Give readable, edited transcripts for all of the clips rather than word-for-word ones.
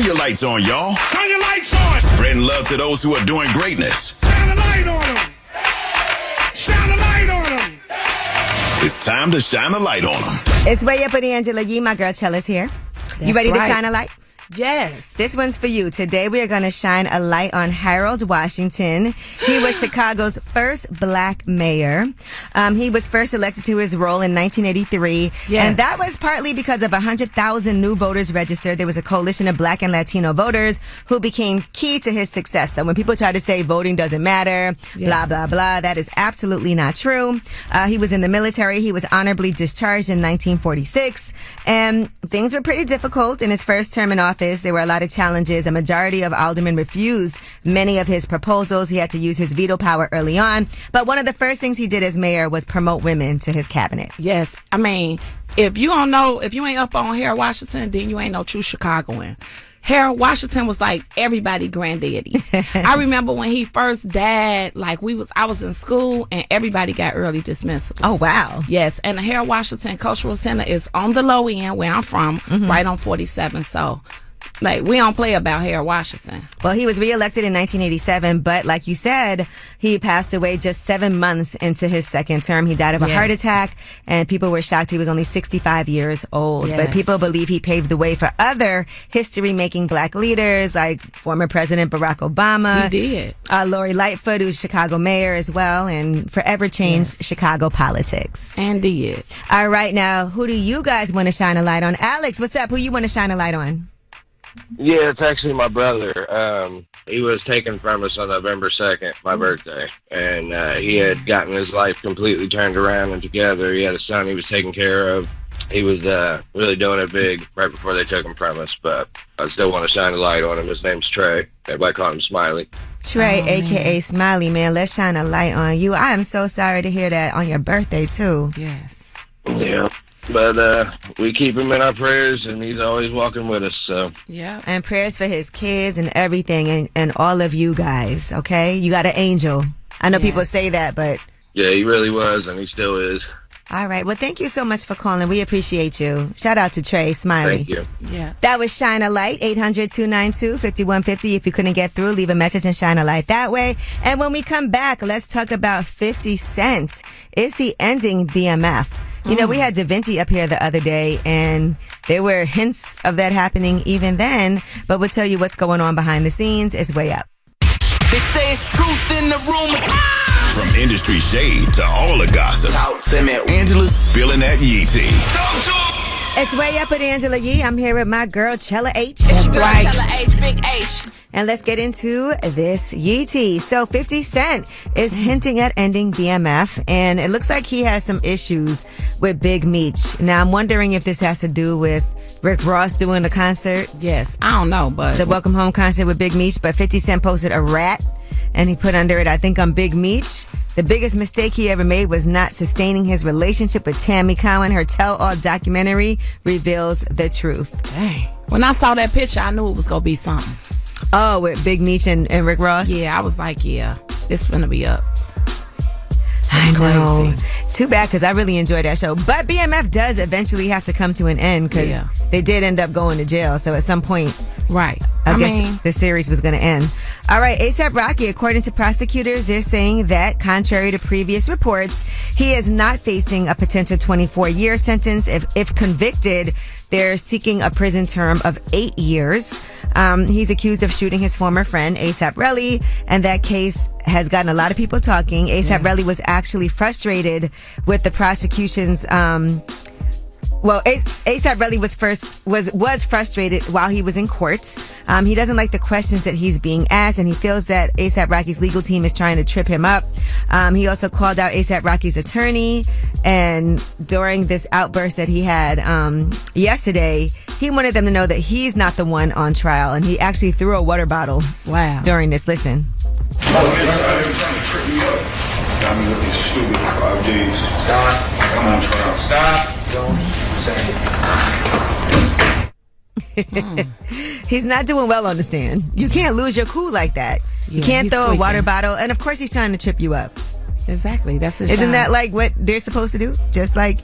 your lights on, y'all. Turn your lights on. Spreading love to those who are doing greatness. Shine a light on them. Shine a light on them. It's time to shine a light on them. It's Way Up with Angela Yee. My girl Chella's here. You ready to shine a light? Yes. This one's for you. Today we are going to shine a light on Harold Washington. He was Chicago's first black mayor. He was first elected to his role in 1983. Yes. And that was partly because of 100,000 new voters registered. There was a coalition of black and Latino voters who became key to his success. So when people try to say voting doesn't matter, blah, blah, blah, that is absolutely not true. He was in the military. He was honorably discharged in 1946. And things were pretty difficult in his first term in office. There were a lot of challenges. A majority of aldermen refused many of his proposals. He had to use his veto power early on. But one of the first things he did as mayor was promote women to his cabinet. Yes. I mean, if you don't know, if you ain't up on Harold Washington, then you ain't no true Chicagoan. Harold Washington was like everybody granddaddy. I remember when he first died, like I was in school and everybody got early dismissals. Oh, wow. Yes. And the Harold Washington Cultural Center is on the low end where I'm from, right on 47. So, like, we don't play about Harold Washington. Well, he was reelected in 1987, but like you said, he passed away just 7 months into his second term. He died of a heart attack, and people were shocked he was only 65 years old. Yes. But people believe he paved the way for other history-making black leaders, like former President Barack Obama. He did. Lori Lightfoot, who's Chicago mayor as well, and forever changed Chicago politics. And did. All right, now, who do you guys want to shine a light on? Alex, what's up? Who you want to shine a light on? Yeah, it's actually my brother. He was taken from us on November 2nd, my birthday, and he had gotten his life completely turned around and together. He had a son he was taking care of. He was really doing it big right before they took him from us, but I still want to shine a light on him. His name's Trey. Everybody call him Smiley. Trey, a.k.a. Smiley, man, let's shine a light on you. I am so sorry to hear that on your birthday, too. Yes. Yeah. But we keep him in our prayers, and he's always walking with us. So yeah, and prayers for his kids and everything, and all of you guys. Okay, you got an angel. I know people say that, but yeah, he really was, and he still is. All right. Well, thank you so much for calling. We appreciate you. Shout out to Trey Smiley. Thank you. Yeah. That was Shine a Light, 800-292-5150. If you couldn't get through, leave a message and shine a light that way. And when we come back, let's talk about 50 Cent. Is he ending BMF? You know, we had Da Vinci up here the other day, and there were hints of that happening even then, but we'll tell you what's going on behind the scenes. It's Way Up. They say it's truth in the rumors. From industry shade to all the gossip, Angela's spilling that Yee tea. It's Way Up with Angela Yee. I'm here with my girl, Chella H. That's right. Chella H, Big H. And let's get into this Yee tea. So 50 Cent is hinting at ending BMF, and it looks like he has some issues with Big Meech. Now, I'm wondering if this has to do with Rick Ross doing the concert. Yes. I don't know, but The Welcome Home concert with Big Meech, but 50 Cent posted a rat, and he put under it, I think I'm Big Meech. The biggest mistake he ever made was not sustaining his relationship with Tammy Cowan. Her tell-all documentary reveals the truth. dang. When I saw that picture, I knew it was going to be something. Oh, with Big Meech and Rick Ross? Yeah, I was like, yeah, it's going to be up. I know. crazy. Too bad, because I really enjoyed that show. But BMF does eventually have to come to an end, because they did end up going to jail. So at some point, right. I guess the series was going to end. All right, A$AP Rocky, according to prosecutors, they're saying that, contrary to previous reports, he is not facing a potential 24-year sentence. If convicted, they're seeking a prison term of 8 years. He's accused of shooting his former friend, A$AP Rocky, and that case has gotten a lot of people talking. A$AP Rocky was actually frustrated with the prosecution's Well, A$AP Rocky was frustrated while he was in court. He doesn't like the questions that he's being asked, and he feels that A$AP Rocky's legal team is trying to trip him up. He also called out A$AP Rocky's attorney, and during this outburst that he had yesterday, he wanted them to know that he's not the one on trial, and he actually threw a water bottle during this. Listen. Trying to trip me up. Got me with these stupid 5 days. Stop. I'm on trial. Stop. Don't say it. He's not doing well on the stand. You can't lose your cool like that. You can't throw a water bottle, and of course he's trying to trip you up. Exactly. That's his Isn't job. that like what they're supposed to do? Just like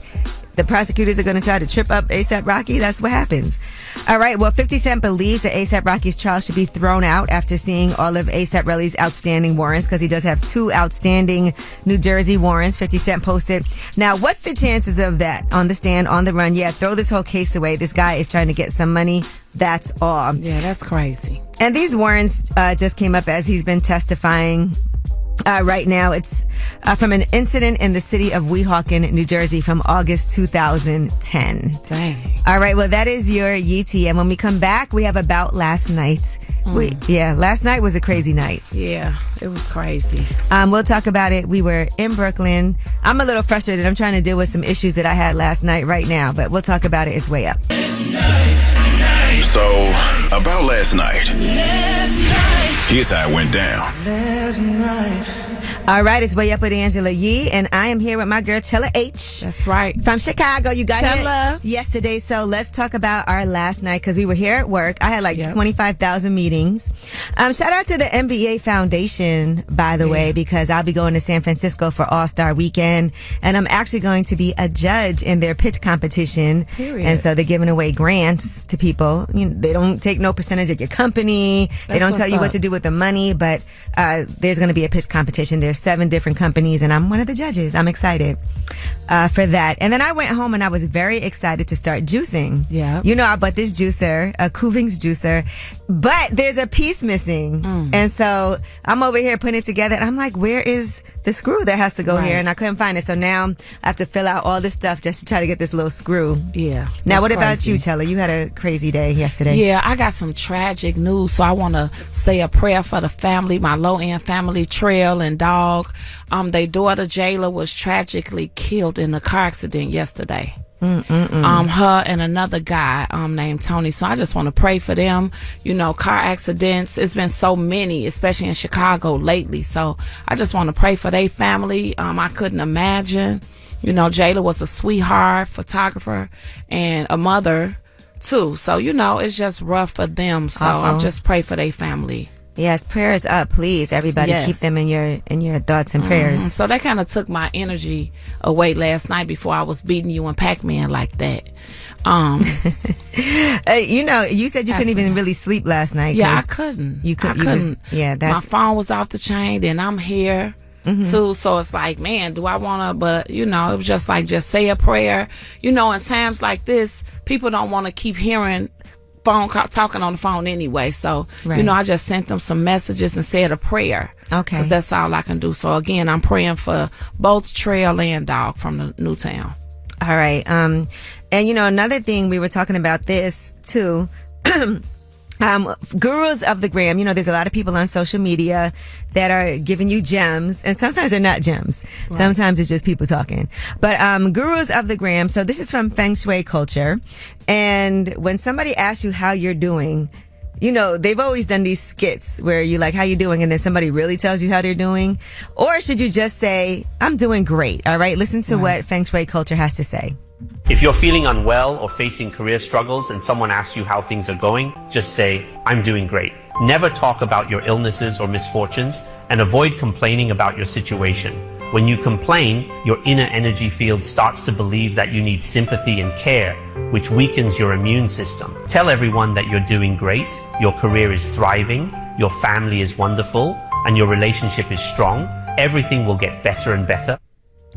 the prosecutors are going to try to trip up A$AP Rocky. That's what happens. All right. Well, 50 Cent believes that A$AP Rocky's trial should be thrown out after seeing all of A$AP Really's outstanding warrants, because he does have 2 outstanding New Jersey warrants. 50 Cent posted, "Now, what's the chances of that? On the stand, on the run? Yeah, throw this whole case away. This guy is trying to get some money. That's all." Yeah, that's crazy. And these warrants just came up as he's been testifying. Right now, it's from an incident in the city of Weehawken, New Jersey from August 2010. Dang. All right, well, that is your Yeetie. And when we come back, we have about last night. Last night was a crazy night. Yeah, it was crazy. We'll talk about it. We were in Brooklyn. I'm a little frustrated. I'm trying to deal with some issues that I had last night right now, but we'll talk about it. It's way up. So, about last night. Here's how it went down. All right, it's Way Up with Angela Yee, and I am here with my girl, Chella H. That's right. From Chicago. You got Chella. it yesterday, so let's talk about our last night, because we were here at work. I had 25,000 meetings. Shout out to the NBA Foundation, by the way, because I'll be going to San Francisco for All-Star Weekend, and I'm actually going to be a judge in their pitch competition. Period. And so they're giving away grants to people. You know, they don't take no percentage of your company. They don't tell you what to do with the money, but there's going to be a pitch competition. There's 7 different companies, and I'm one of the judges. I'm excited for that. And then I went home and I was very excited to start juicing. Yeah. You know, I bought this juicer, a Kuvings juicer, but there's a piece missing. And so I'm over here putting it together, and I'm like, where is the screw that has to go here? And I couldn't find it. So now I have to fill out all this stuff just to try to get this little screw. Yeah. Now, what about you, Chella? You had a crazy day yesterday. Yeah, I got some tragic news, so I want to say a prayer for the family, my low-end family, Trail and Dog. Their daughter, Jayla, was tragically killed in a car accident yesterday. Her and another guy named Tony. So I just want to pray for them. You know, car accidents, it's been so many, especially in Chicago lately. So I just want to pray for their family. I couldn't imagine. You know, Jayla was a sweetheart, photographer, and a mother too. So, you know, it's just rough for them. So I'm just pray for their family. Yes, prayers up, please. Everybody, keep them in your thoughts and prayers. So that kind of took my energy away last night before I was beating you in Pac-Man like that. You know, you said you couldn't even really sleep last night. Yeah, I couldn't. You couldn't. My phone was off the chain. Then I'm here too. So it's like, man, do I want to? But you know, it was just like, just say a prayer. You know, in times like this, people don't want to keep hearing talking on the phone anyway. So, you know, I just sent them some messages and said a prayer. Okay. Because that's all I can do. So again, I'm praying for both Trail and Dog from the Newtown. All right. And you know, another thing, we were talking about this too. Gurus of the gram, you know, there's a lot of people on social media that are giving you gems, and sometimes they're not gems. Right. Sometimes it's just people talking. But gurus of the gram, so this is from Feng Shui culture, and when somebody asks you how you're doing, you know, they've always done these skits where you're like, how you doing? And then somebody really tells you how they're doing. Or should you just say, I'm doing great? All right, listen to what Feng Shui culture has to say. If you're feeling unwell or facing career struggles and someone asks you how things are going, just say, I'm doing great. Never talk about your illnesses or misfortunes, and avoid complaining about your situation. When you complain, your inner energy field starts to believe that you need sympathy and care, which weakens your immune system. Tell everyone that you're doing great, your career is thriving, your family is wonderful, and your relationship is strong. Everything will get better and better.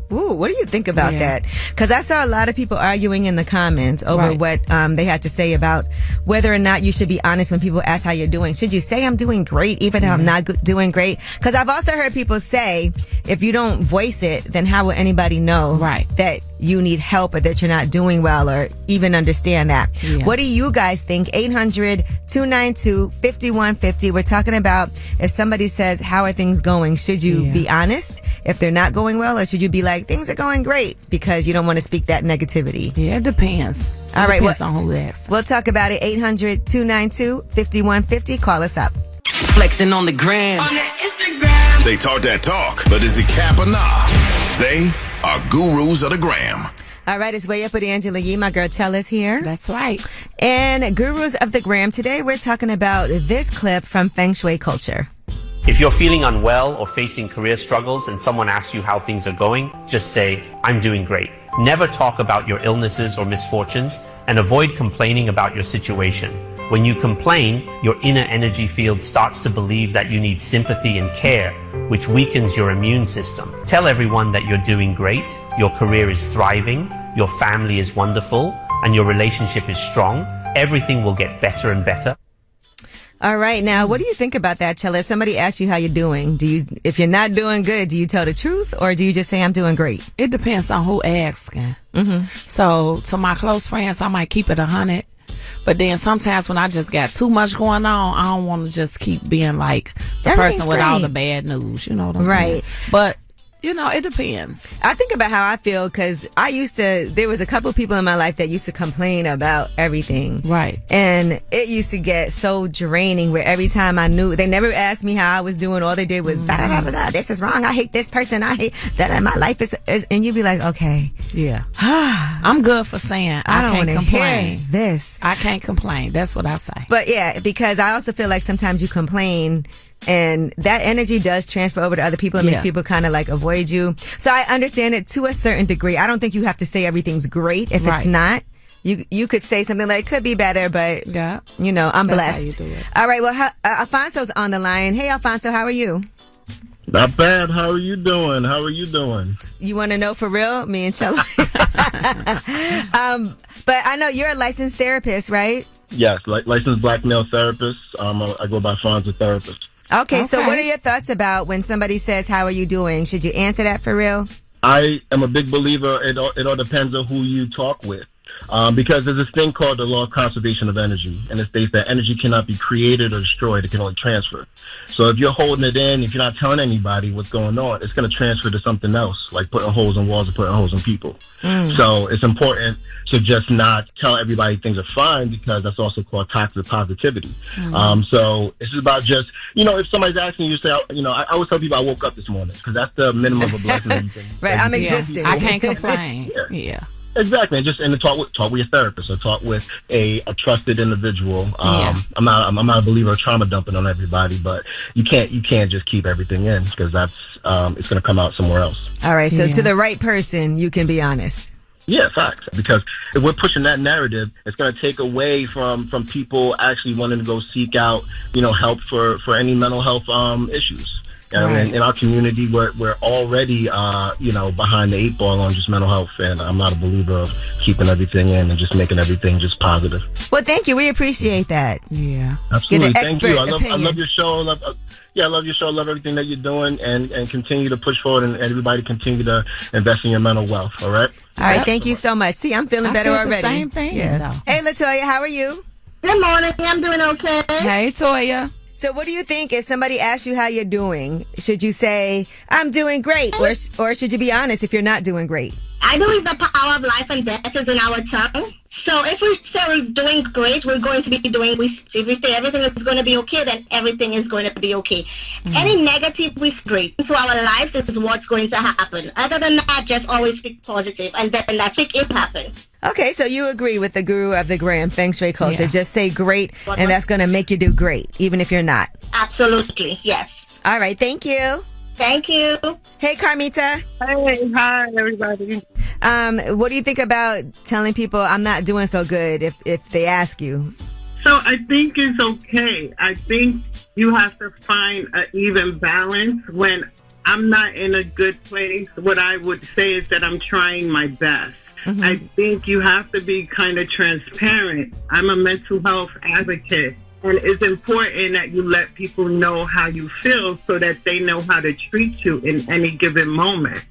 Ooh, what do you think about that? Because I saw a lot of people arguing in the comments over what they had to say about whether or not you should be honest when people ask how you're doing. Should you say I'm doing great even though I'm not doing great? Because I've also heard people say if you don't voice it, then how will anybody know that you need help or that you're not doing well or even understand that? Yeah. What do you guys think? 800-292-5150. We're talking about if somebody says, how are things going? Should you be honest if they're not going well, or should you be like, things are going great, because you don't want to speak that negativity? Yeah, it depends. All right. Depends on who asks. We'll talk about it. 800-292-5150. Call us up. Flexing on the gram. On the Instagram. They talk that talk, but is it cap or nah? They are gurus of the gram. All right, it's Way Up with Angela Yee. My girl Chella's here. That's right. And Gurus of the Gram. Today we're talking about this clip from Feng Shui culture. If you're feeling unwell or facing career struggles and someone asks you how things are going, just say, I'm doing great. Never talk about your illnesses or misfortunes, and avoid complaining about your situation. When you complain, your inner energy field starts to believe that you need sympathy and care, which weakens your immune system. Tell everyone that you're doing great, your career is thriving, your family is wonderful, and your relationship is strong. Everything will get better and better. All right. Now, what do you think about that, Chella? If somebody asks you how you're doing, if you're not doing good, do you tell the truth or do you just say I'm doing great? It depends on who asking. So to my close friends, I might keep it 100. But then sometimes when I just got too much going on, I don't want to just keep being like the person with all the bad news. You know what I'm saying? But it depends. I think about how I feel because there was a couple people in my life that used to complain about everything. Right. And it used to get so draining where every time I knew, they never asked me how I was doing. All they did was, da-da-da-da-da, this is wrong. I hate this person. I hate that. My life is, and you'd be like, okay. Yeah. I'm good for saying I don't can't want to complain. hear this. I can't complain. That's what I say. But yeah, because I also feel like sometimes you complain and that energy does transfer over to other people and makes people kind of like avoid you. So I understand it to a certain degree. I don't think you have to say everything's great if it's not. You could say something like, could be better, but, I'm blessed. All right, well, Alfonso's on the line. Hey, Alfonso, how are you? Not bad. How are you doing? You want to know for real? Me and Chella. But I know you're a licensed therapist, right? Yes, licensed black male therapist. I go by Fonzo therapist. Okay, so what are your thoughts about when somebody says, how are you doing? Should you answer that for real? I am a big believer. It all depends on who you talk with. Because there's this thing called the law of conservation of energy, and it states that energy cannot be created or destroyed, it can only transfer. So if you're holding it in, if you're not telling anybody what's going on, it's going to transfer to something else, like putting holes in walls or putting holes in people. So it's important to just not tell everybody things are fine, because that's also called toxic positivity. So it's just about just, if somebody's asking you, say, I always tell people I woke up this morning, because that's the minimum of a blessing. Right, I'm existing. I can't complain. Yeah. Exactly, and to talk with your therapist, or talk with a trusted individual. I'm not a believer of trauma dumping on everybody, but you can't just keep everything in, because that's it's going to come out somewhere else. All right, so to the right person, you can be honest. Yeah, facts. Because if we're pushing that narrative, it's going to take away from people actually wanting to go seek out help for any mental health issues. Right. In our community, we're already, behind the 8 ball on just mental health, and I'm not a believer of keeping everything in and just making everything just positive. Well, thank you. We appreciate that. Yeah, absolutely. Thank you. I love your show. I love your show. I love everything that you're doing, and continue to push forward, and everybody continue to invest in your mental wealth. All right. All right. Thank you so much. See, I'm feeling better already. Same thing. Yeah. Hey, Latoya, how are you? Good morning. I'm doing okay. Hey, Toya. So what do you think if somebody asks you how you're doing? Should you say, I'm doing great? Or should you be honest if you're not doing great? I believe the power of life and death is in our tongue. So if we say we're doing great, we're going to be doing, if we say everything is going to be okay, then everything is going to be okay. Any negative we speak into our lives is what's going to happen. Other than that, just always speak positive, and then I think it happens. Okay, so you agree with the guru of the gram, Feng Shui culture. Yeah. Just say great, and that's going to make you do great, even if you're not. Absolutely, yes. All right, thank you. Thank you. Hey, Carmita. Hey, hi, everybody. What do you think about telling people I'm not doing so good if they ask you? So I think it's okay. I think you have to find an even balance. When I'm not in a good place, what I would say is that I'm trying my best. Mm-hmm. I think you have to be kind of transparent. I'm a mental health advocate. And it's important that you let people know how you feel so that they know how to treat you in any given moment.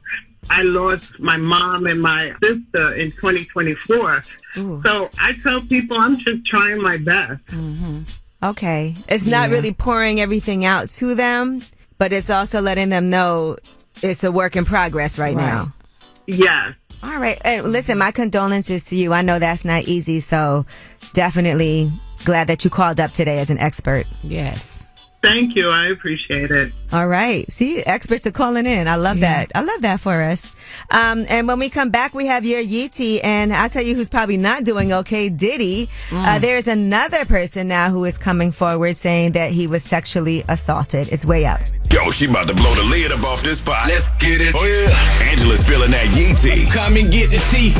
I lost my mom and my sister in 2024. Ooh. So I tell people I'm just trying my best. Mm-hmm. Okay. It's not really pouring everything out to them, but it's also letting them know it's a work in progress right now. Yeah. All right. And listen, my condolences to you. I know that's not easy, so definitely glad that you called up today as an expert. Yes. Thank you. I appreciate it. All right. See, experts are calling in. I love that. I love that for us. And when we come back, we have your Yeetie. And I'll tell you who's probably not doing okay, Diddy. There's another person now who is coming forward saying that he was sexually assaulted. It's way up. Yo, she about to blow the lid up off this pot. Let's get it. Oh, yeah. Angela's spilling that Yeetie. Come and get the tea.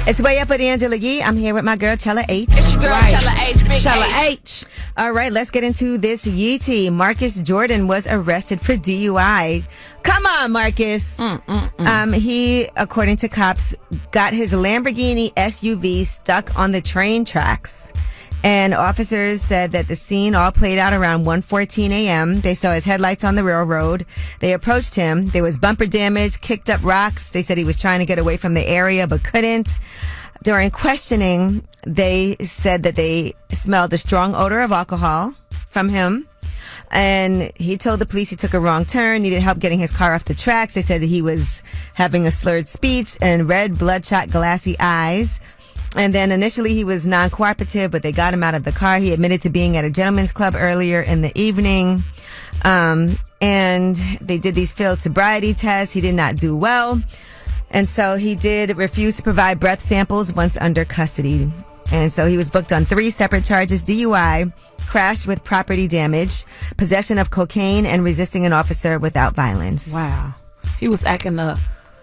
It's Way Up with Angela Yee. I'm here with my girl, Chella H. It's your girl, Chella H. Big Chella H. All right, let's get into this Yeetie. Marcus Jordan was arrested for DUI. Come on, Marcus. He, according to cops, got his Lamborghini SUV stuck on the train tracks. And officers said that the scene all played out around 1:14 a.m. They saw his headlights on the railroad. They approached him. There was bumper damage, kicked up rocks. They said he was trying to get away from the area but couldn't. During questioning, they said that they smelled a strong odor of alcohol from him. And he told the police he took a wrong turn, needed help getting his car off the tracks. They said that he was having a slurred speech and red, bloodshot, glassy eyes. And then initially he was non-cooperative, but they got him out of the car. He admitted to being at a gentleman's club earlier in the evening. And they did these field sobriety tests. He did not do well. And so he did refuse to provide breath samples once under custody. And so he was booked on 3 separate charges: DUI, crash with property damage, possession of cocaine, and resisting an officer without violence. Wow. He was acting a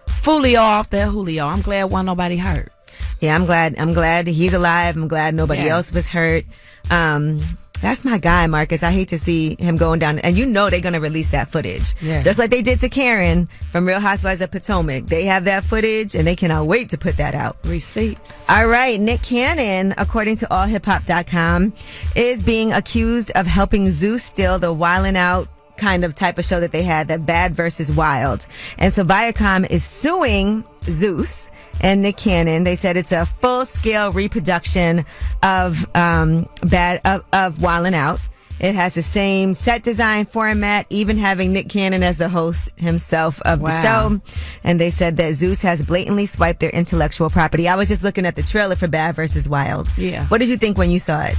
fully off that Julio. I'm glad wasn't nobody hurt. Yeah, I'm glad he's alive. I'm glad nobody else was hurt. That's my guy, Marcus. I hate to see him going down. And you know they're going to release that footage. Yeah. Just like they did to Karen from Real Housewives of Potomac. They have that footage and they cannot wait to put that out. Receipts. All right. Nick Cannon, according to allhiphop.com, is being accused of helping Zeus steal the Wildin' Out kind of type of show that they had, that Bad versus Wild. And so Viacom is suing Zeus and Nick Cannon. They said it's a full-scale reproduction of Wildin' Out. It has the same set design format, even having Nick Cannon as the host himself of the show. And they said that Zeus has blatantly swiped their intellectual property. I was just looking at the trailer for Bad versus Wild. Yeah. What did you think when you saw it?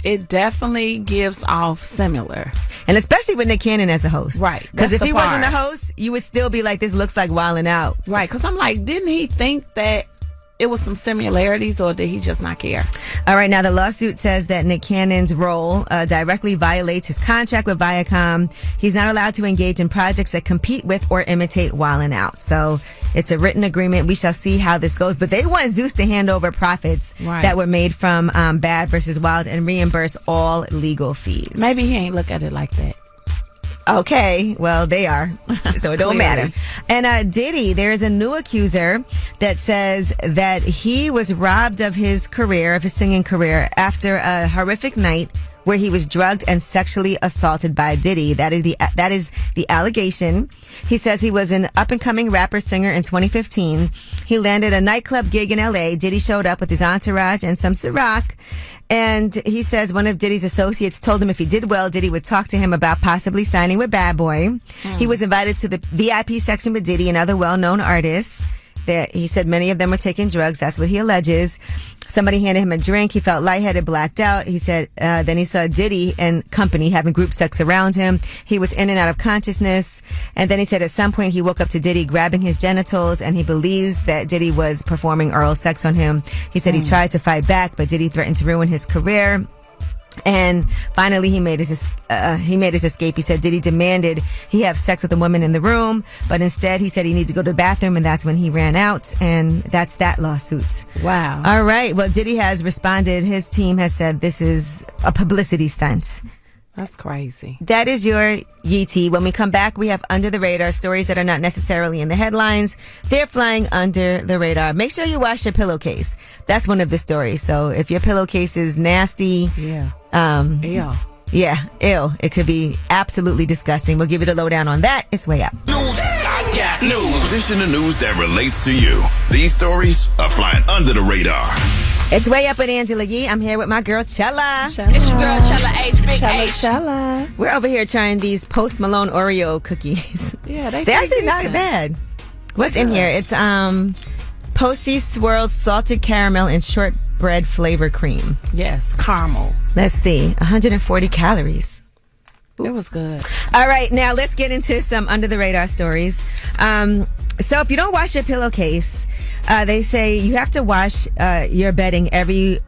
It definitely gives off similar. And especially with Nick Cannon as the host. Right. Because if he wasn't the host, you would still be like, this looks like Wildin' Out. Right. Because I'm like, didn't he think that it was some similarities, or did he just not care? All right. Now, the lawsuit says that Nick Cannon's role directly violates his contract with Viacom. He's not allowed to engage in projects that compete with or imitate Wildin' Out. So it's a written agreement. We shall see how this goes. But they want Zeus to hand over profits that were made from Bad versus Wild and reimburse all legal fees. Maybe he ain't look at it like that. Okay, well, they are, so it don't matter. And Diddy, there is a new accuser that says that he was robbed of his career, of his singing career, after a horrific night where he was drugged and sexually assaulted by Diddy. That is the allegation. He says he was an up-and-coming rapper-singer in 2015. He landed a nightclub gig in L.A. Diddy showed up with his entourage and some Ciroc. And he says one of Diddy's associates told him if he did well, Diddy would talk to him about possibly signing with Bad Boy. He was invited to the VIP section with Diddy and other well-known artists. He said many of them were taking drugs. That's what he alleges. Somebody handed him a drink. He felt lightheaded, blacked out. He said then he saw Diddy and company having group sex around him. He was in and out of consciousness. And then he said at some point he woke up to Diddy grabbing his genitals, and he believes that Diddy was performing oral sex on him. He said he tried to fight back, but Diddy threatened to ruin his career. And finally, he made his escape. He said Diddy demanded he have sex with a woman in the room, but instead he said he needed to go to the bathroom, and that's when he ran out. And that's that lawsuit. Wow. All right. Well, Diddy has responded. His team has said this is a publicity stunt. That's crazy. That is your Yeetie. When we come back, we have Under the Radar, stories that are not necessarily in the headlines. They're flying under the radar. Make sure you wash your pillowcase. That's one of the stories. So if your pillowcase is nasty, ew. Yeah, ew. It could be absolutely disgusting. We'll give you the lowdown on that. It's Way Up. News. I got news. This in the news that relates to you. These stories are flying under the radar. It's Way Up with Angela Yee. I'm here with my girl, Chella. It's your girl, Chella H. Big H. Chella. We're over here trying these Post Malone Oreo cookies. Yeah, they're actually not bad. What's in here? It's Posty swirled salted caramel and flatbread flavor cream. Yes, caramel. Let's see, 140 calories. It was good. All right, now let's get into some under the radar stories. So if you don't wash your pillowcase, they say you have to wash your bedding every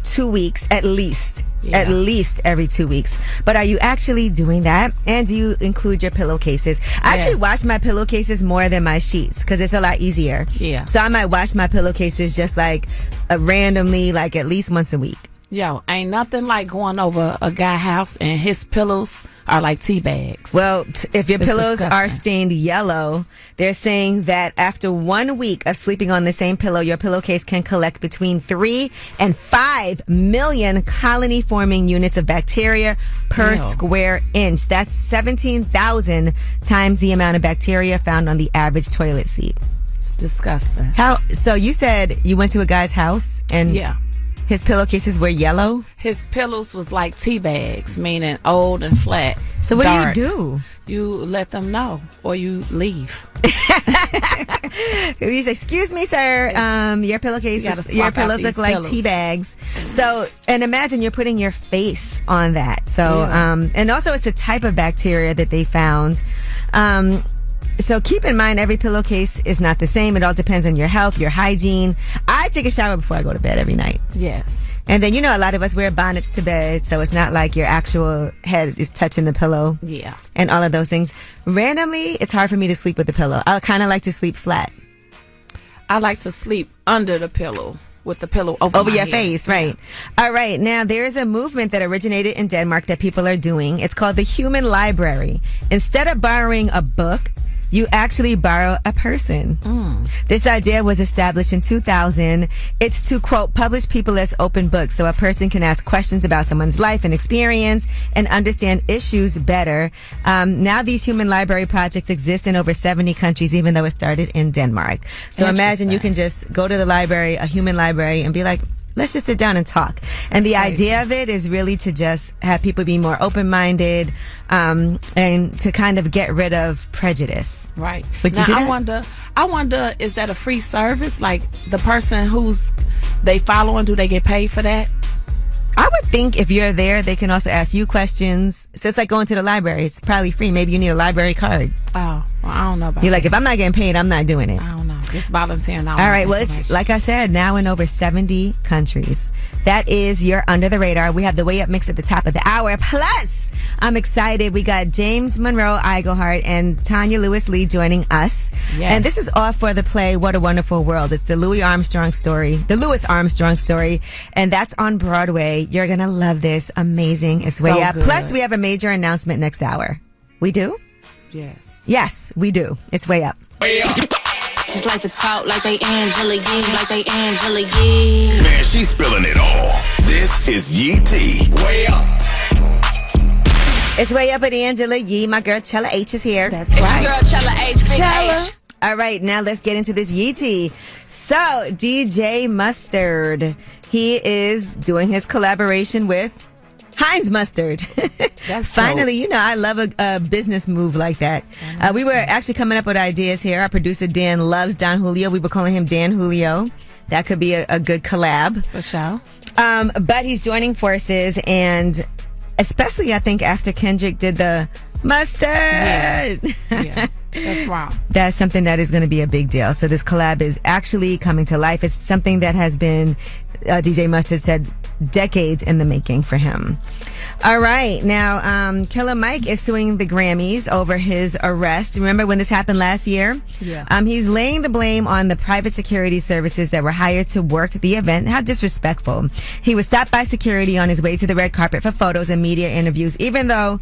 2 weeks at least. Yeah. At least every 2 weeks. But are you actually doing that? And do you include your pillowcases? I actually wash my pillowcases more than my sheets because it's a lot easier. Yeah. So I might wash my pillowcases just like randomly, like at least once a week. Yo, ain't nothing like going over a guy's house and his pillows are like tea bags. Well, if your It's pillows disgusting. are stained yellow, they're saying that after 1 week of sleeping on the same pillow, your pillowcase can collect between 3 and 5 million colony-forming units of bacteria per Ew. square inch. That's 17,000 times the amount of bacteria found on the average toilet seat. It's disgusting. So you said you went to a guy's house and Yeah. his pillowcases were yellow? His pillows was like tea bags, meaning old and flat. So what dark. do you do? You let them know or you leave. He's excuse me, sir. Your pillowcase, You gotta your swap out pillows look these like pillows. tea bags. So, and imagine you're putting your face on that. So, and also it's a type of bacteria that they found. So keep in mind, every pillowcase is not the same. It all depends on your health, your hygiene. I take a shower before I go to bed every night. Yes. And then, a lot of us wear bonnets to bed, so it's not like your actual head is touching the pillow. Yeah. And all of those things. Randomly, it's hard for me to sleep with the pillow. I kind of like to sleep flat. I like to sleep under the pillow with the pillow over my your head. face, right. All right. Now, there is a movement that originated in Denmark that people are doing. It's called the Human Library. Instead of borrowing a book, you actually borrow a person. This idea was established in 2000. It's to, quote, publish people as open books so a person can ask questions about someone's life and experience and understand issues better. Now these human library projects exist in over 70 countries, even though it started in Denmark. So imagine you can just go to the library, a human library, and be like, let's just sit down and talk. And the idea of it is really to just have people be more open-minded, and to kind of get rid of prejudice. Right. Would you now, do that? I wonder, is that a free service? Like the person who's they following, do they get paid for that? I would think if you're there, they can also ask you questions. So it's like going to the library. It's probably free. Maybe you need a library card. Oh, well, I don't know about You're like, that. if I'm not getting paid, I'm not doing it. I don't know. It's volunteering. All right. Well, it's like I said, now in over 70 countries. That is your Under the Radar. We have the Way Up mix at the top of the hour. Plus, I'm excited. We got James Monroe, Iglehart, and Tonya Lewis-Lee joining us. Yes. And this is all for the play What a Wonderful World. It's the Louis Armstrong story, and that's on Broadway. You're going to love this. Amazing. It's Way So Up. good. Plus, we have a major announcement next hour. We do? Yes. Yes, we do. It's Way Up. Just like to talk like they Angela Yee, like they Angela Yee. Man, she's spilling it all. This is Yee T. Way up. It's Way Up with Angela Yee. My girl Chella H is here. That's right. Girl, Chella H, big Chella. H. All right, now let's get into this Yee Tea. So, DJ Mustard, he is doing his collaboration with Heinz Mustard. That's finally, I love a business move like that. We were actually coming up with ideas here. Our producer Dan loves Don Julio. We were calling him Dan Julio. That could be a good collab. For sure. But he's joining forces, and especially I think after Kendrick did the mustard. Yeah. That's wrong. That's something that is going to be a big deal. So this collab is actually coming to life. It's something that has been, DJ Mustard said, decades in the making for him. All right. Now, Killer Mike is suing the Grammys over his arrest. Remember when this happened last year? Yeah. He's laying the blame on the private security services that were hired to work the event. How disrespectful. He was stopped by security on his way to the red carpet for photos and media interviews, even though,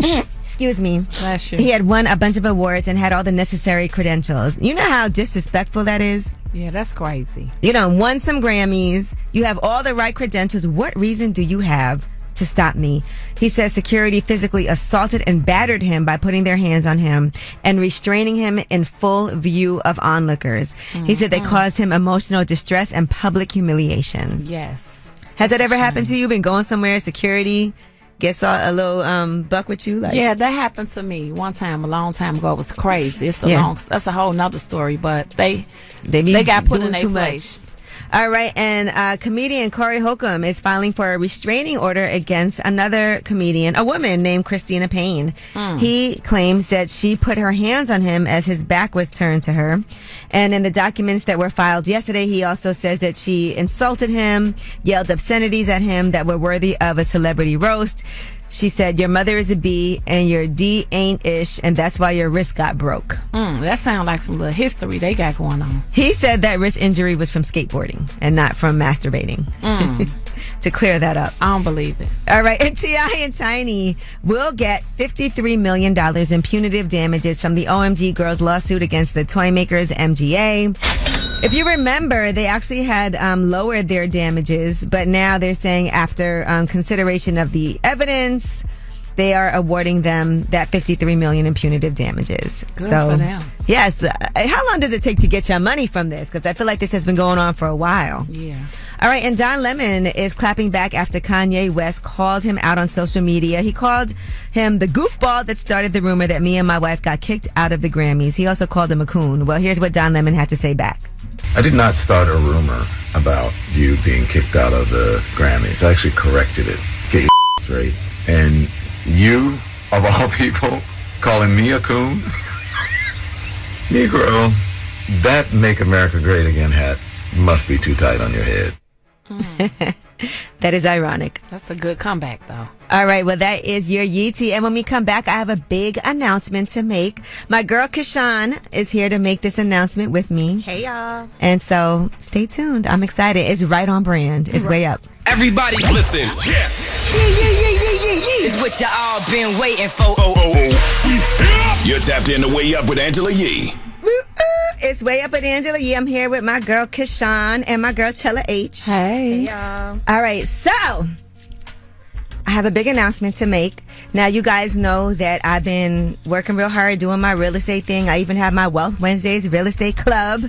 excuse me, Bless you. he had won a bunch of awards and had all the necessary credentials. You know how disrespectful that is? Yeah, that's crazy. You done won some Grammys. You have all the right credentials. What reason do you have to stop me? He says security physically assaulted and battered him by putting their hands on him and restraining him in full view of onlookers. He said they caused him emotional distress and public humiliation. Yes. Has that ever happened to you? Been going somewhere, security gets a little buck with you? Like, Yeah, that happened to me one time, a long time ago. It was crazy. It's a Yeah. long, that's a whole nother story, but they be got put doing in too their much. place. All right, and comedian Corey Holcomb is filing for a restraining order against another comedian, a woman named Christina Payne. He claims that she put her hands on him as his back was turned to her. And in the documents that were filed yesterday, he also says that she insulted him, yelled obscenities at him that were worthy of a celebrity roast. She said, your mother is a B and your D ain't ish, and that's why your wrist got broke. That sounds like some little history they got going on. He said that wrist injury was from skateboarding and not from masturbating. To clear that up. I don't believe it. All right. And T.I. and Tiny will get $53 million in punitive damages from the OMG Girls lawsuit against the toy makers MGA. If you remember, they actually had lowered their damages, but now they're saying after consideration of the evidence, they are awarding them that $53 million in punitive damages. Good for them. Yes. How long does it take to get your money from this? Because I feel like this has been going on for a while. Yeah. All right, and Don Lemon is clapping back after Kanye West called him out on social media. He called him the goofball that started the rumor that me and my wife got kicked out of the Grammys. He also called him a coon. Well, here's what Don Lemon had to say back. I did not start a rumor about you being kicked out of the Grammys. I actually corrected it. Get your straight. And you, of all people, calling me a coon? Negro, that Make America Great Again hat must be too tight on your head. That is ironic. That's a good comeback, though. All right, well, that is your Yeetie. And when we come back, I have a big announcement to make. My girl, Kashawn, is here to make this announcement with me. Hey, y'all. And so stay tuned. I'm excited. It's right on brand. It's way up. Everybody listen. Yeah. It's what you all been waiting for. You're tapped in to Way Up with Angela Yee. It's Way Up with Angela Yee. I'm here with my girl Kashawn and my girl Chella H. Hey. y'all. All right, so I have a big announcement to make. Now, you guys know that I've been working real hard doing my real estate thing. I even have my Wealth Wednesdays real estate club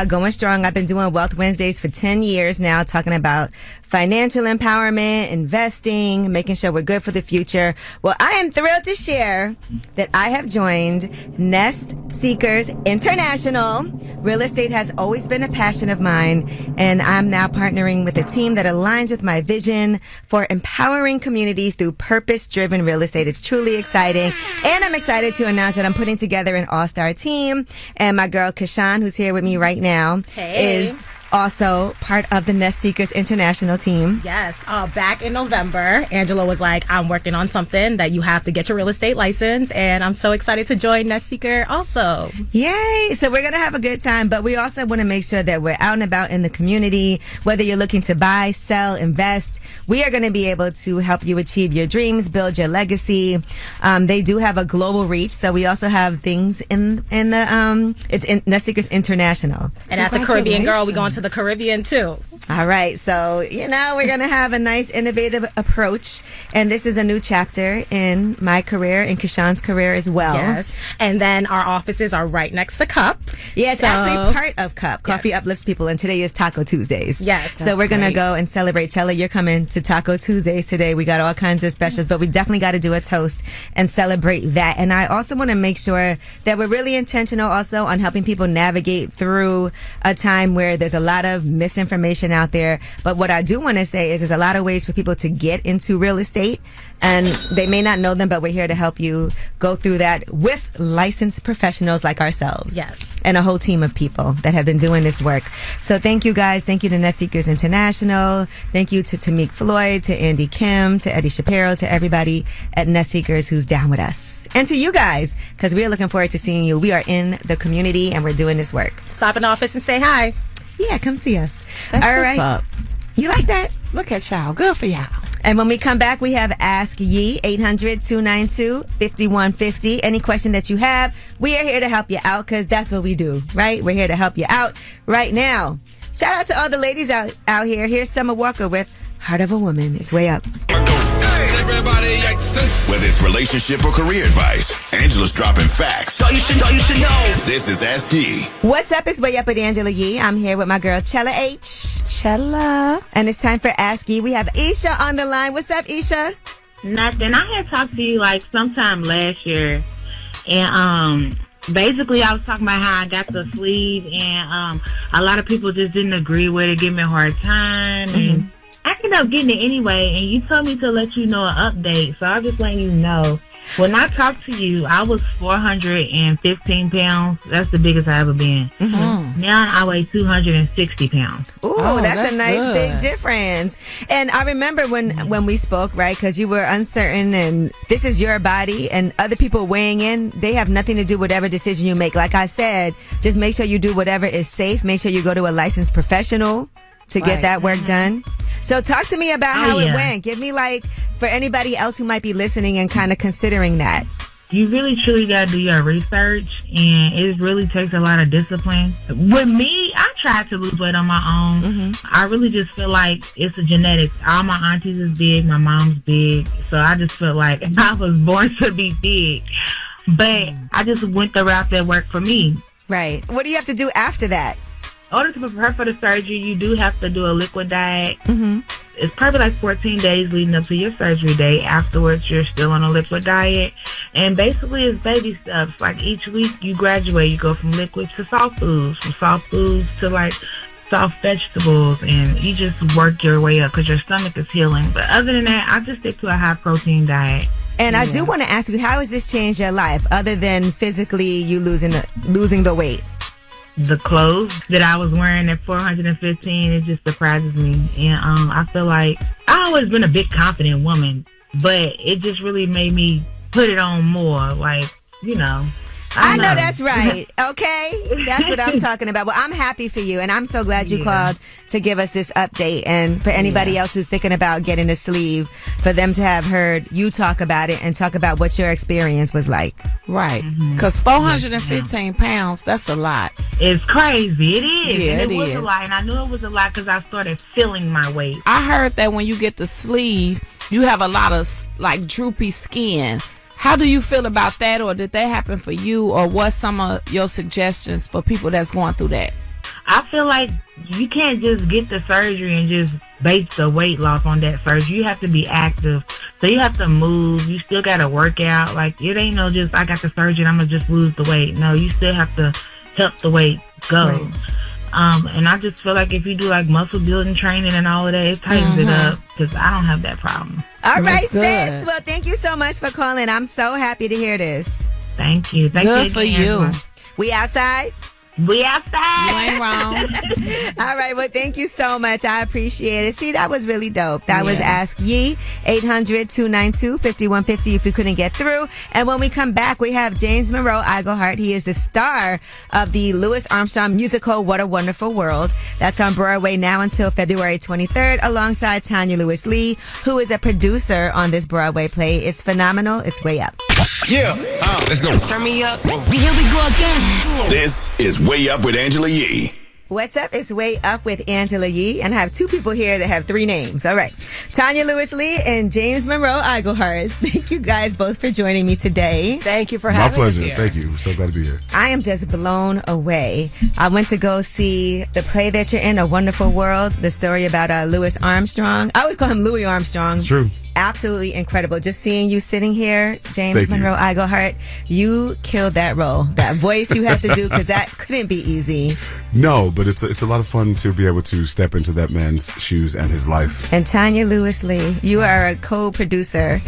going strong. I've been doing Wealth Wednesdays for 10 years now, talking about financial empowerment, investing, making sure we're good for the future. Well, I am thrilled to share that I have joined Nest Seekers International. Real estate has always been a passion of mine, and I'm now partnering with a team that aligns with my vision for empowering communities through purpose-driven real estate. It's truly exciting, and I'm excited to announce that I'm putting together an all-star team, and my girl Kashawn, who's here with me right now, is also part of the Nest Seekers International team. Yes. Back in November, Angela was like, I'm working on something that you have to get your real estate license. And I'm so excited to join Nest Seeker also. Yay. So we're going to have a good time, but we also want to make sure that we're out and about in the community. Whether you're looking to buy, sell, invest, we are going to be able to help you achieve your dreams, build your legacy. They do have a global reach. So we also have things in the, it's in Nest Seekers International. And as a Caribbean girl, we going to the Caribbean too. All right. So, we're going to have a nice, innovative approach. And this is a new chapter in my career, in Kashawn's career as well. Yes. And then our offices are right next to Cup. Yeah, it's actually part of Cup. Coffee uplifts people. And today is Taco Tuesdays. Yes. So we're going to go and celebrate. Chella, you're coming to Taco Tuesdays today. We got all kinds of specials, but we definitely got to do a toast and celebrate that. And I also want to make sure that we're really intentional also on helping people navigate through a time where there's a lot of misinformation out there. But what I do want to say is there's a lot of ways for people to get into real estate, and they may not know them, but we're here to help you go through that with licensed professionals like ourselves. Yes. And a whole team of people that have been doing this work. So thank you guys. Thank you to Nest Seekers International. Thank you to Tamik Floyd, to Andy Kim, to Eddie Shapiro, to everybody at Nest Seekers who's down with us. And to you guys, because we are looking forward to seeing you. We are in the community and we're doing this work. Stop in the office and say hi. Yeah, come see us. That's all what's right. up. You like that? Look at y'all. Good for y'all. And when we come back, we have Ask Yee, 800-292-5150. Any question that you have, we are here to help you out because that's what we do, right? We're here to help you out right now. Shout out to all the ladies out here. Here's Summer Walker with Heart of a Woman. It's Way Up. Whether it's relationship or career advice, Angela's dropping facts. So you should know. This is Ask Yee. What's up? It's Way Up with Angela Yee. I'm here with my girl Chella H. Chella. And it's time for Ask Yee. We have Isha on the line. What's up, Isha? Nothing. I had talked to you like sometime last year, and Basically, I was talking about how I got the sleeve, and a lot of people just didn't agree with it, give me a hard time, and I ended up getting it anyway. And you told me to let you know an update, so I'm just letting you know. When I talked to you, I was 415 pounds. That's the biggest I ever been. Now I weigh 260 pounds. Ooh, that's a nice big difference. And I remember when we spoke, right? Because you were uncertain, and this is your body, and other people weighing in, they have nothing to do with whatever decision you make. Like I said, just make sure you do whatever is safe. Make sure you go to a licensed professional to get that work done. So talk to me about how it went. Give me, like, for anybody else who might be listening and kind of considering that. You really, truly got to do your research, and it really takes a lot of discipline. With me, I tried to lose weight on my own. I really just feel like it's a genetics. All my aunties is big, my mom's big, so I just feel like I was born to be big. But I just went the route that worked for me. Right. What do you have to do after that? In order to prepare for the surgery, you do have to do a liquid diet. It's probably like 14 days leading up to your surgery day. Afterwards, you're still on a liquid diet. And basically, it's baby steps. Like each week, you graduate. You go from liquid to soft foods, from soft foods to like soft vegetables. And you just work your way up because your stomach is healing. But other than that, I just stick to a high-protein diet. And I do want to ask you, how has this changed your life other than physically you losing the weight? The clothes that I was wearing at 415, it just surprises me. And I feel like I've always been a big confident woman, but it just really made me put it on more. Like, you know. I know that's right. Okay? That's what I'm talking about. Well, I'm happy for you, and I'm so glad you called to give us this update. And for anybody else who's thinking about getting a sleeve, for them to have heard you talk about it and talk about what your experience was like. Right. Because 415 pounds, that's a lot. It's crazy. It is. Yeah, and it was is. a lot. And I knew it was a lot because I started feeling my weight. I heard that when you get the sleeve, you have a lot of, like, droopy skin. How do you feel about that, or did that happen for you, or what's some of your suggestions for people that's going through that? I feel like you can't just get the surgery and just base the weight loss on that surgery. You have to be active. So you have to move. You still got to work out. Like, it ain't no just, I got the surgery and I'm going to just lose the weight. No, you still have to help the weight go. Right. And I just feel like if you do like muscle building training and all of that, it tightens it up because I don't have that problem. All right, sis. Well, thank you so much for calling. I'm so happy to hear this. Thank you. Good for you. We outside? We outside. You ain't wrong. All right. Well, thank you so much. I appreciate it. See, that was really dope. That was Ask Yee, 800-292-5150 if you couldn't get through. And when we come back, we have James Monroe Iglehart. He is the star of the Louis Armstrong musical, What a Wonderful World. That's on Broadway now until February 23rd, alongside Tonya Lewis-Lee, who is a producer on this Broadway play. It's phenomenal. It's way up. Yeah, let's go. Turn me up. Here we go again. This is Way Up with Angela Yee. What's up? It's Way Up with Angela Yee, and I have two people here that have three names. All right. Tonya Lewis-Lee and James Monroe Iglehart. Thank you guys both for joining me today. Thank you for having us here. My pleasure. Thank you. So glad to be here. I am just blown away. I went to go see the play that you're in, A Wonderful World, the story about Louis Armstrong. I always call him Louis Armstrong. It's true. Absolutely incredible. Just seeing you sitting here, James Monroe Iglehart, you killed that role. That voice you had to do, because that couldn't be easy. No, but it's a lot of fun to be able to step into that man's shoes and his life. And Tonya Lewis-Lee, you are a co-producer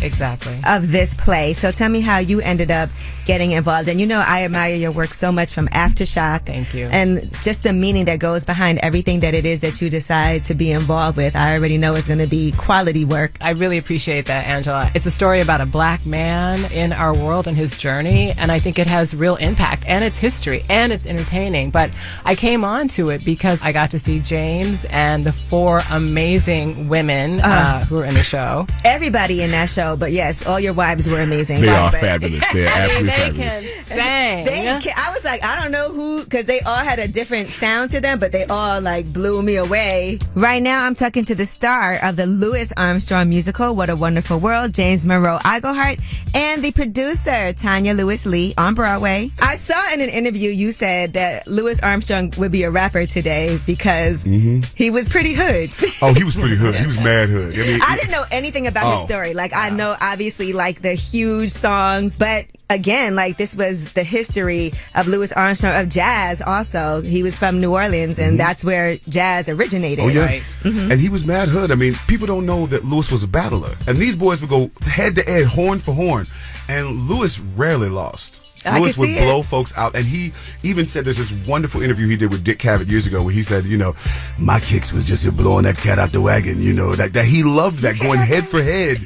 of this play. So tell me how you ended up getting involved. And you know I admire your work so much, from Aftershock. Thank you. And just the meaning that goes behind everything that it is that you decide to be involved with. I already know it's going to be quality work. I really appreciate that, Angela. It's a story about a black man in our world and his journey, and I think it has real impact, and it's history, and it's entertaining. But I came on to it because I got to see James and the four amazing women who were in the show. Everybody in that show, but yes, all your wives were amazing. They are fabulous. They're absolutely they fabulous. Can sing. I was like, I don't know who, because they all had a different sound to them, but they all like blew me away. Right now, I'm talking to the star of the Louis Armstrong musical, What a Wonderful World, James Monroe Iglehart, and the producer, Tonya Lewis-Lee, on Broadway. I saw in an interview you said that Louis Armstrong would be a rapper today because he was pretty hood. Oh, he was pretty hood. He was mad hood. I mean, I didn't know anything about his story. Like, I know obviously like the huge songs, but again, like this was the history of Louis Armstrong of jazz. Also, he was from New Orleans, and that's where jazz originated. Oh yeah, Right. And he was mad hood. I mean, people don't know that Louis was a battler, and these boys would go head to head, horn for horn, and Louis rarely lost. I Louis can would see it. blow folks out, and he even said there's this wonderful interview he did with Dick Cavett years ago where he said, you know, my kicks was just blowing that cat out the wagon, you know, that he loved that, going head for head,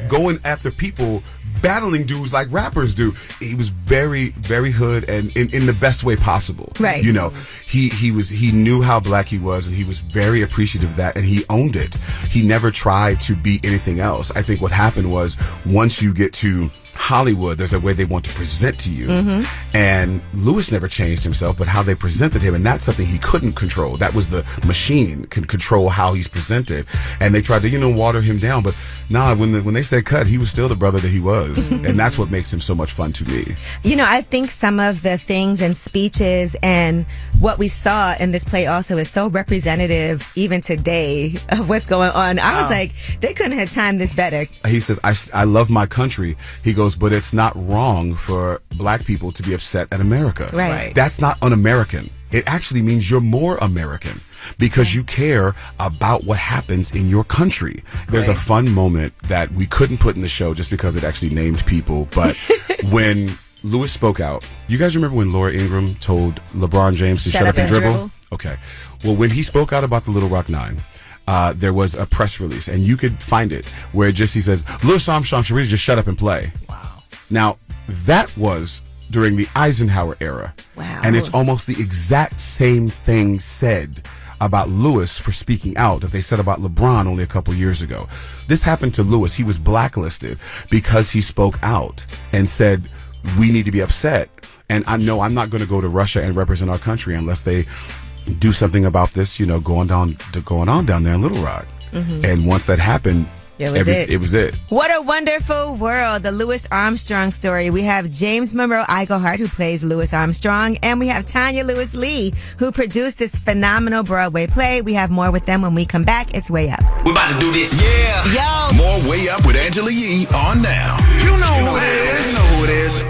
going after people, battling dudes like rappers do. He was very, very hood, and in the best way possible. Right. You know, he knew how black he was, and he was very appreciative of that, and he owned it. He never tried to be anything else. I think what happened was, once you get to Hollywood, there's a way they want to present to you. And Louis never changed himself, but how they presented him, and that's something he couldn't control. That was the machine can control how he's presented. And they tried to, you know, water him down, but nah, when they said cut, he was still the brother that he was. And that's what makes him so much fun to me. You know, I think some of the things and speeches and what we saw in this play also is so representative even today of what's going on. I was like, they couldn't have timed this better. He says, I love my country. He goes, but it's not wrong for black people to be upset at America. Right. That's not un-American. It actually means you're more American because you care about what happens in your country. There's a fun moment that we couldn't put in the show just because it actually named people, but when Louis spoke out, you guys remember when Laura Ingraham told LeBron James to shut up and dribble? Okay. Well, when he spoke out about the Little Rock Nine, there was a press release, and you could find it, where he says, Louis Armstrong should really just shut up and play. Wow. Now, that was during the Eisenhower era. Wow. And it's almost the exact same thing said about Louis for speaking out that they said about LeBron only a couple years ago. This happened to Louis. He was blacklisted because he spoke out and said, we need to be upset. And I know I'm not going to go to Russia and represent our country unless they do something about this, you know, going on down there in Little Rock. And once that happened, it was it. What a wonderful world. The Louis Armstrong story. We have James Monroe Iglehart, who plays Louis Armstrong, and we have Tonya Lewis Lee, who produced this phenomenal Broadway play. We have more with them when we come back. It's Way Up. We about to do this. Yeah. Yo. More Way Up with Angela Yee on now. You know who it is. You know who it is.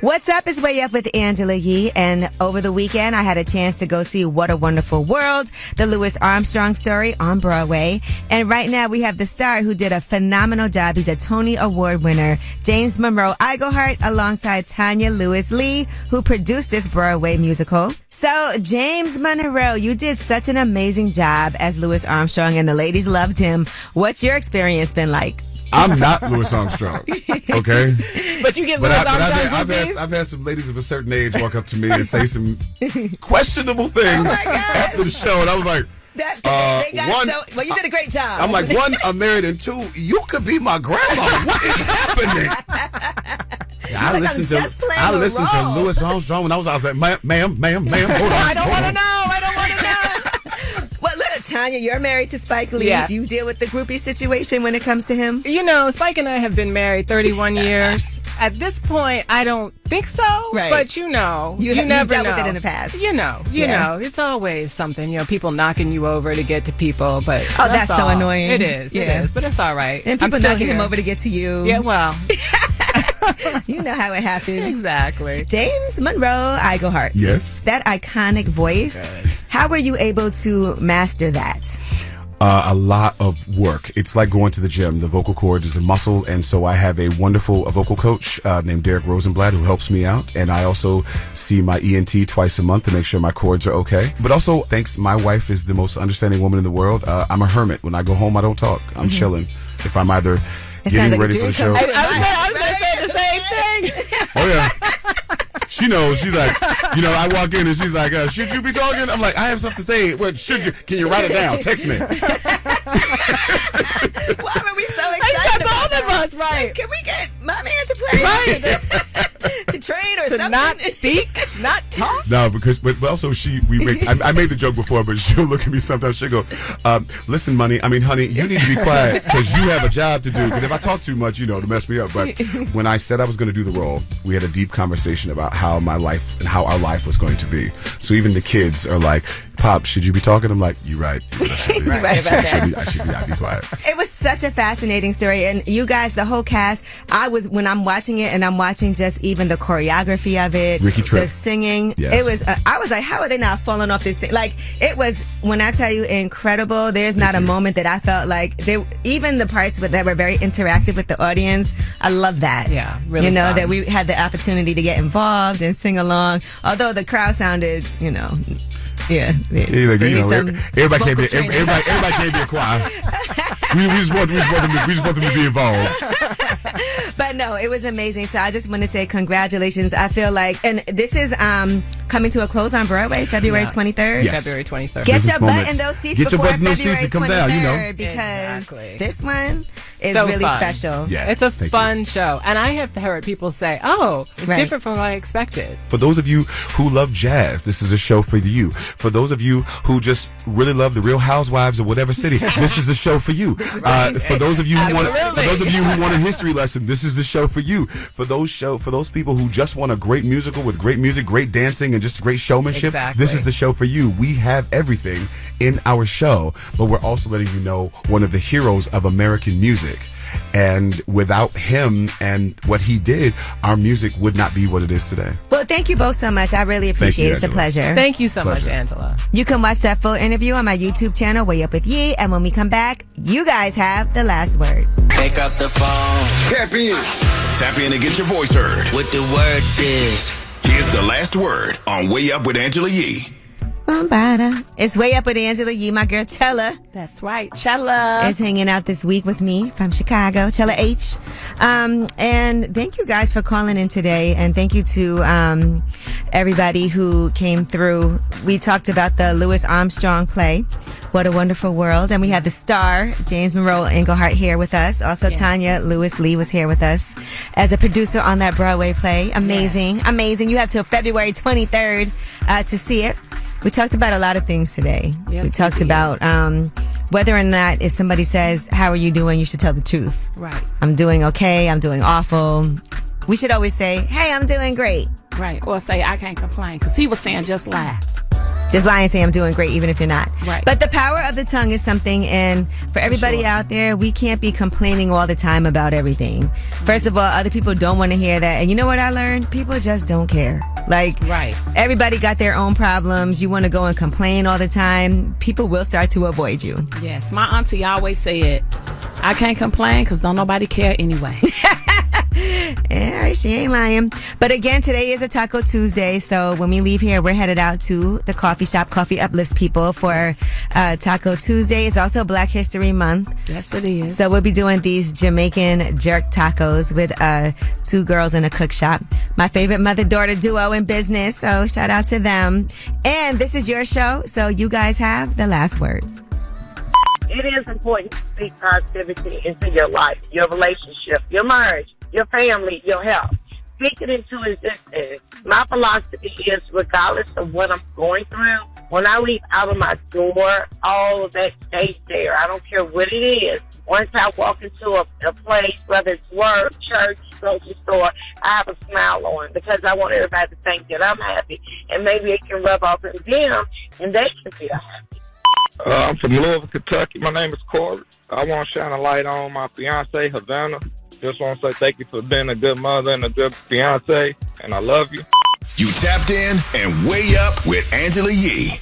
What's up is Way Up with Angela Yee, and over the weekend I had a chance to go see What a Wonderful World, the Louis Armstrong story on Broadway. And right now we have the star who did a phenomenal job. He's a Tony Award winner, James Monroe Iglehart, alongside Tonya Lewis Lee, who produced this Broadway musical. So James Monroe, you did such an amazing job as Louis Armstrong, and the ladies loved him. What's your experience been like? I'm not Louis Armstrong, okay? But you get Louis Armstrong I've had some ladies of a certain age walk up to me and say some questionable things after the show, and I was like, well, you did a great job. I'm like, one, I'm married, and two, you could be my grandma. What is happening? I listened to Louis Armstrong when I was like, ma'am, hold on. I don't want to know. Well, look, Tonya, you're married to Spike Lee. Yeah. Do you deal with the groupie situation when it comes to him? You know, Spike and I have been married 31 years. At this point, I don't think so. Right. But you know, you never you've dealt know. with it in the past. You know, it's always something. You know, people knocking you over to get to people. But that's so annoying. It is. Yeah. It is. But it's all right. And people knocking him over to get to you. Yeah. Well. You know how it happens. Exactly. James Monroe Iglehart. Yes. That iconic voice. Okay. How were you able to master that? A lot of work. It's like going to the gym. The vocal cord is a muscle, and so I have a wonderful vocal coach named Derek Rosenblatt who helps me out, and I also see my ENT twice a month to make sure my cords are okay. But also, thanks, my wife is the most understanding woman in the world. I'm a hermit. When I go home, I don't talk. I'm chilling. If I'm either getting ready for the show. I was going to say the same thing. Oh, yeah. She knows. She's like, you know, I walk in and she's like, should you be talking? I'm like, I have stuff to say. What should you? Can you write it down? Text me. Why were we so excited about both of us, right? Can we get my man to play? Right. To train or to something? Not speak, not talk? No, but also I made the joke before, but she'll look at me sometimes. She'll go, listen, honey, you need to be quiet because you have a job to do. Because if I talk too much, you know, to mess me up. But when I said I was going to do the role, we had a deep conversation about how my life and how our life was going to be. So even the kids are like, Pop, should you be talking? I'm like, you right. You're right about that. I should not be quiet. It was such a fascinating story, and you guys, the whole cast. When I'm watching it, and I'm watching just even the choreography of it, Ricky Tripp. the singing. Yes. It was. I was like, how are they not falling off this thing? Like, it was. When I tell you, incredible. There's not a moment that I felt like even the parts that were very interactive with the audience. I love that. Yeah, really. That we had the opportunity to get involved and sing along. Although the crowd sounded, Yeah, everybody can't be a choir. We just want them to be involved. But no, it was amazing. So I just want to say congratulations. I feel like, and this is coming to a close on Broadway, February 23rd. Yes. February 23rd. Get Business your butt moments. in those seats Get your before butts in those February seats and 23rd, come down, because Exactly. this one is So really fun. special. Yeah, It's a thank fun show. And I have heard people say, it's Right. different from what I expected. For those of you who love jazz, this is a show for you. For those of you who just really love the Real Housewives of whatever city, this is the show for you. For those of you who want a history lesson, this is the show for you. For those people who just want a great musical with great music, great dancing, and just great showmanship, this is the show for you. We have everything in our show, but we're also letting you know one of the heroes of American music. And without him and what he did, our music would not be what it is today. Well, thank you both so much. I really appreciate it. It's a pleasure. Thank you so much, Angela. You can watch that full interview on my YouTube channel, Way Up With Yee. And when we come back, you guys have the last word. Pick up the phone. Tap in. Tap in and get your voice heard. What the word is. Here's the last word on Way Up with Angela Yee. It's Way Up with Angela Yee. My girl Chella That's right. Chella is hanging out this week with me from Chicago. Chella H. And thank you guys for calling in today. And thank you to everybody who came through. We talked about the Louis Armstrong play, What a Wonderful World. And we had the star, James Monroe Iglehart, here with us. Also, Tonya Lewis Lee was here with us as a producer on that Broadway play. Amazing. Yes. Amazing. You have till February 23rd to see it. We talked about a lot of things today. Yes, we talked about whether or not if somebody says, how are you doing, you should tell the truth. Right. I'm doing okay. I'm doing awful. We should always say, hey, I'm doing great. Right. Or say, I can't complain. Because he was saying just lie. Just lie and say I'm doing great even if you're not. Right. But the power of the tongue is something, and for everybody out there, we can't be complaining all the time about everything. First of all, other people don't want to hear that. And you know what I learned? People just don't care. Like, everybody got their own problems. You want to go and complain all the time, people will start to avoid you. Yes. My auntie always said, I can't complain because don't nobody care anyway. All right, she ain't lying. But again, today is a Taco Tuesday, so when we leave here, we're headed out to the coffee shop. Coffee uplifts people for Taco Tuesday. It's also Black History Month. Yes, it is. So we'll be doing these Jamaican jerk tacos with 2 girls in a cook shop. My favorite mother-daughter duo in business, so shout out to them. And this is your show, so you guys have the last word. It is important to speak positivity into your life, your relationship, your marriage, your family, your health. Speak it into existence. My philosophy is, regardless of what I'm going through, when I leave out of my door, all of that stays there. I don't care what it is. Once I walk into a place, whether it's work, church, grocery store, I have a smile on because I want everybody to think that I'm happy. And maybe it can rub off on them, and they can feel happy. I'm from Louisville, Kentucky. My name is Corey. I want to shine a light on my fiance, Havana. Just want to say thank you for being a good mother and a good fiance, and I love you. You tapped in and Way Up with Angela Yee.